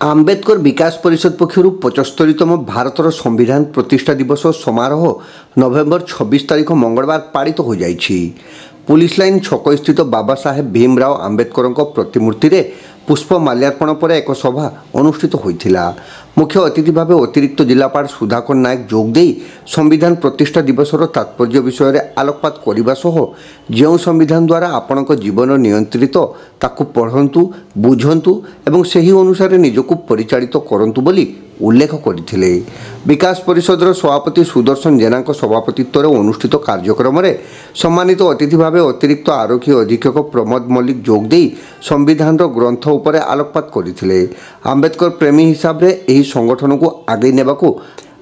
आम्बेडकर विकास परिषद पक्षर 75तम भारतर संविधान प्रतिष्ठा दिवस समारोह नवेम्बर 26 तारीख मंगलवार पालित हो जाइछि। पुलिस लाइन छक स्थित बाबा साहेब भीमराव आम्बेडकर प्रतिमूर्ति रे पुष्प माल्यार्पण पर एक सभा अनुष्ठित होइथिला। मुख्य अतिथि भाव अतिरिक्त जिलापाल सुधाकर नायक जोगदे संविधान प्रतिष्ठा दिवसर तात्पर्य विषय में आलोकपात करने सह जो संविधान द्वारा आपणक जीवन नियंत्रित ताकू पढ़ंतु बुझंतु एवं सही अनुसार निजको परिचालित करंतु बोली उल्लेख करथिले। विकास परिषदर सभापति सुदर्शन जेना सभापतित्व अनुष्ठित कार्यक्रम में सम्मानित अतिथि भाव अतिरिक्त आरक्षी अधीक्षक प्रमोद मल्लिक जोगदे संविधान ग्रंथ उपर आलोकपात करथिले। आम्बेडकर प्रेमी हिसाब से यही संगठन को आगे नेबाकू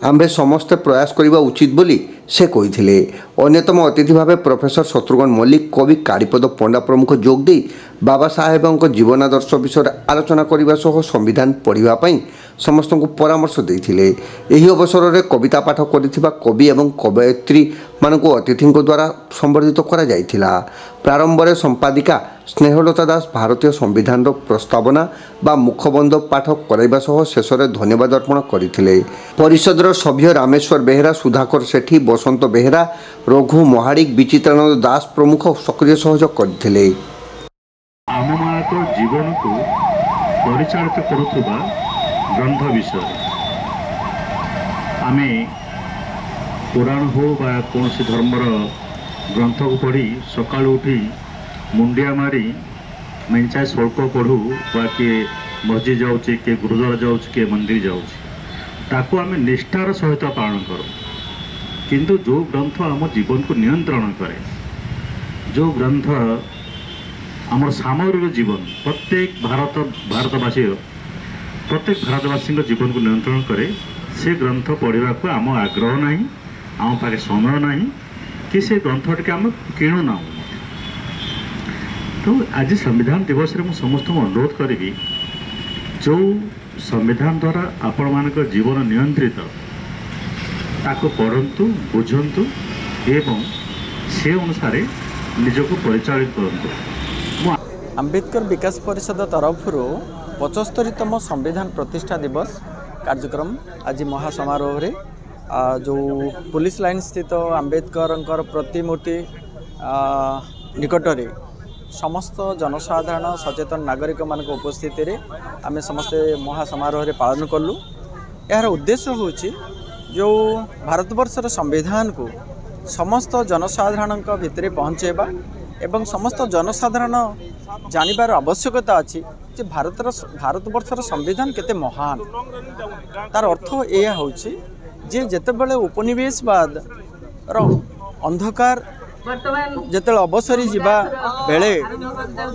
आम्भे समस्ते प्रयास करने उचित बोली से कही। अन्यतम अतिथि भाव प्रोफेसर शत्रुघ्न मल्लिक कवि कालीपद पंडा प्रमुख जोगदे बाबा साहेब जीवनादर्श विषय आलोचना करने सह संविधान पढ़ाई समस्त को परामर्श देते। यही अवसर में कविता पाठ कर कवि एवं कवयित्री मानक अतिथि द्वारा संबर्धित करा जाइथिला। प्रारंभ में संपादिका स्नेहलता दास भारतीय संविधान प्रस्तावना बा मुखबंध पाठ कराइबा सह शेष में धन्यवाद अर्पण करथिले। परिषदर सभ्य रामेश्वर बेहेरा, सुधाकर सेठी, बसंत बेहेरा, रघु महाडिक, विचित्रानंद दास प्रमुख सक्रिय सहयोग करथिले। आममानक जीवन को परिचालित करुवा ग्रंथ विषय आमे पुराण हो बा कौन धर्मर ग्रंथ को पढ़ी सकाल उठी मुंडिया मारी मेंचाए स्वल्प पढ़ू बा किए मस्जिद जाऊँचे किए गुरुद्वारा जाऊँचे किए मंदिर जाऊँचे ताकू आमे निष्ठार सहित पालन करूँ। किंतु जो ग्रंथ आम जीवन को नियंत्रण करे, जो ग्रंथ आम सामरिक जीवन प्रत्येक भारतवासी जीवन को नियंत्रण करे, से ग्रंथ पढ़ा को आम आग्रह ना, आम पाखे समय ना कि से ग्रंथ टी आम किणु ना। तो आज संविधान दिवस रे समस्त अनुरोध करी जो संविधान द्वारा आपण मानक जीवन नियंत्रित ताको पढ़ंतु बुझंतु एवं से अनुसार निजको परिचालित करंतु। आम्बेडकर विकास परिषद तरफ 75तम संविधान प्रतिष्ठा दिवस कार्यक्रम आज महासमारोह रे जो पुलिस लाइन स्थित आम्बेडकर प्रतिमूर्ति निकट रे समस्त जनसाधारण सचेतन नागरिक मान उपस्थिति रे आमे समस्ते महासमारोह रे पालन कलु। यार उद्देश्य होची जो भारतवर्षर संविधान को समस्त जनसाधारण भितर पहुँचेबा एवं समस्त जनसाधारण जानिबार आवश्यकता अच्छी जे भारतवर्षर संविधान केते महान। तार अर्थ यह होची जे जेतेबेले उपनिवेशवाद अंधकार जेते अवसरी जीवा बेले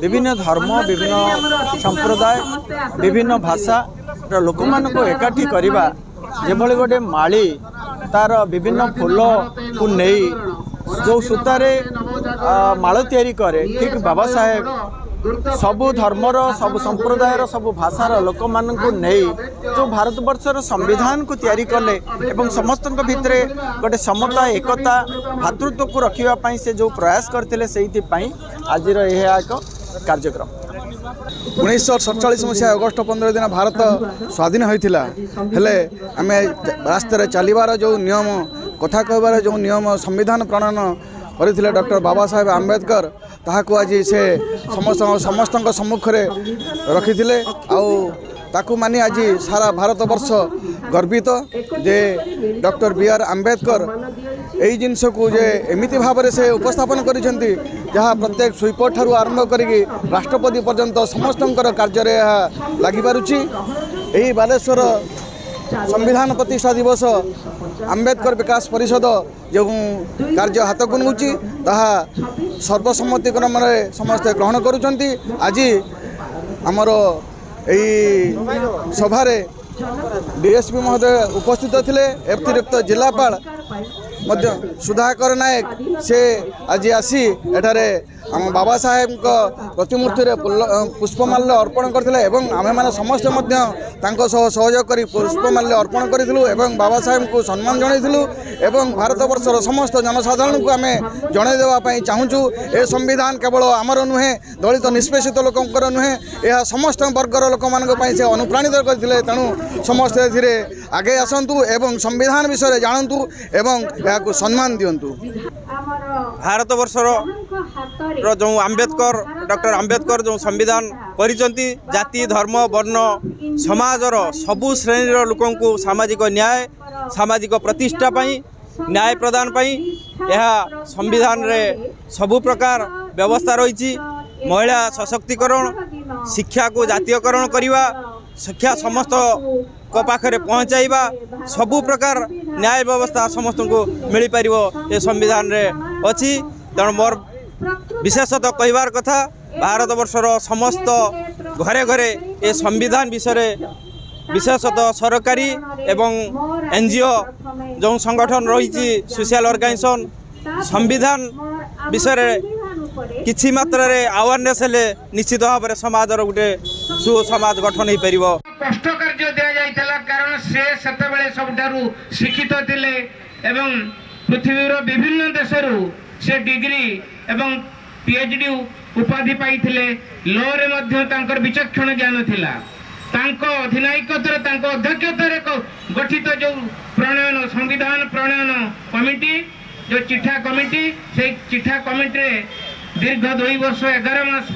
विभिन्न धर्म विभिन्न संप्रदाय विभिन्न भाषा लोक मान को एकाठी करिबा जेभली गोटे माली तार विभिन्न फूल को नहीं जो सूतारे माल तैयारी करे, ठीक बाबा साहेब सबु धर्मर सबु संप्रदायर सबु भाषार लोक मान को नहीं जो भारतवर्षर संविधान को तैयारी कले एवं समस्त भितर गोटे समता एकता भातृत्व को रखा से जो प्रयास करते आज एक कार्यक्रम 1947 मसीहा अगस्ट 15 दिन भारत स्वाधीन होता हेले आम रास्तार चलवार जो नियम कथा कहबार जो नियम संविधान प्रणयन करथिले डॉक्टर बाबा साहेब आम्बेडकर ताहाको आज से समस्त सम्मुख रखिथिले ताकू मानी आज सारा भारतवर्ष गर्वित जे डॉक्टर बी.आर. आम्बेडकर यही जिनस को जे एमिति भाव से उपस्थापन करिसेंती जहाँ प्रत्येक स्वीपर ठारू आरंभ करी राष्ट्रपति पर्यंत समस्तंकर कार्य लगी पारुछि। यही बालेश्वर संविधान प्रतिष्ठा दिवस आम्बेडकर विकास परिषद जो कार्य हाथ को नौची ताहा सर्वसम्मति क्रम समस्ते ग्रहण करुचंती। आज आमर सभारे डीएसपी महोदय उपस्थित थिले, अतिरिक्त जिलापाल सुधाकर नायक से आज आसी एठारे आम बाबा साहेब प्रतिमूर्ति पुष्पमाल्य अर्पण करते आम मैंने समस्ते सहयोग कर पुष्पमाल्य अर्पण करूँ बाबा साहेब को सम्मान जनइलु भारत वर्षर समस्त जनसाधारण को आम जनईदेवाई चाहूँ ए संविधान केवल आमर नुहे दलित निष्पेषित लोकंर नुहे यह समस्त वर्गर लोक मान से अनुप्राणित करते तेणु समस्ते आगे आसतु एवं संविधान विषय जानतु एवं यह सम्मान दिंतु। भारत वर्षर जो आंबेडकर डॉक्टर आंबेडकर जो संविधान करिसेंती जाति धर्म वर्ण समाजर सबु श्रेणी लोक सामाजिक न्याय सामाजिक प्रतिष्ठा पाई न्याय प्रदान पाई यह संविधान रे सबु प्रकार व्यवस्था रही महिला सशक्तिकरण शिक्षा को जातीयकरण करवा शिक्षा समस्त को पाखरे पहुँचाइबा सबु प्रकार न्याय व्यवस्था समस्त को मिल पार ये संविधान रे अच्छी तेणु मोर विशेषतः कहबार कथा भारत वर्षर समस्त घरे घरे ये संविधान विषय विशेषतः सरकारी एवं एनजीओ जो संगठन रही सोशल ऑर्गेनाइजेशन संविधान विषय किछि मात्रा रे अवेयरनेस हेले निश्चित भाव में समाजर गोटे सुसमाज गठन हो पार। कष्ट कार्य दि जाइला कारण से सेतबेले सबठारु शिक्षित थिले एवं पृथ्वीर विभिन्न देशरू से डिग्री एवं पीएचडी उपाधि पाइथिले लॉ रे मध्य तांकर विचक्षण ज्ञान थिला तांको अधिनायकत्व तांको अध्यक्षतार गठित जो प्रणयन संविधान प्रणयन कमिटी जो चिठा कमिटी से चिठा कमिटी रे दीर्घ 2 वर्ष 11 मास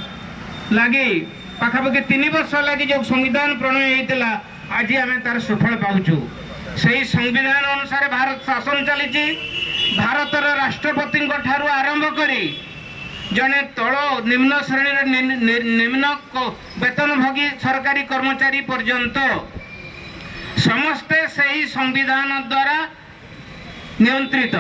लगी पाखापाखि 3 वर्ष लगी जो संविधान प्रणय होता आज आम तार सुफल पाचु से संविधान अनुसार भारत शासन चली भारतर राष्ट्रपति ठारू आरंभ करी जने तल निम्न श्रेणी निम्न वेतनभोगी सरकारी कर्मचारी पर्यंत समस्ते से ही संविधान द्वारा नियंत्रित।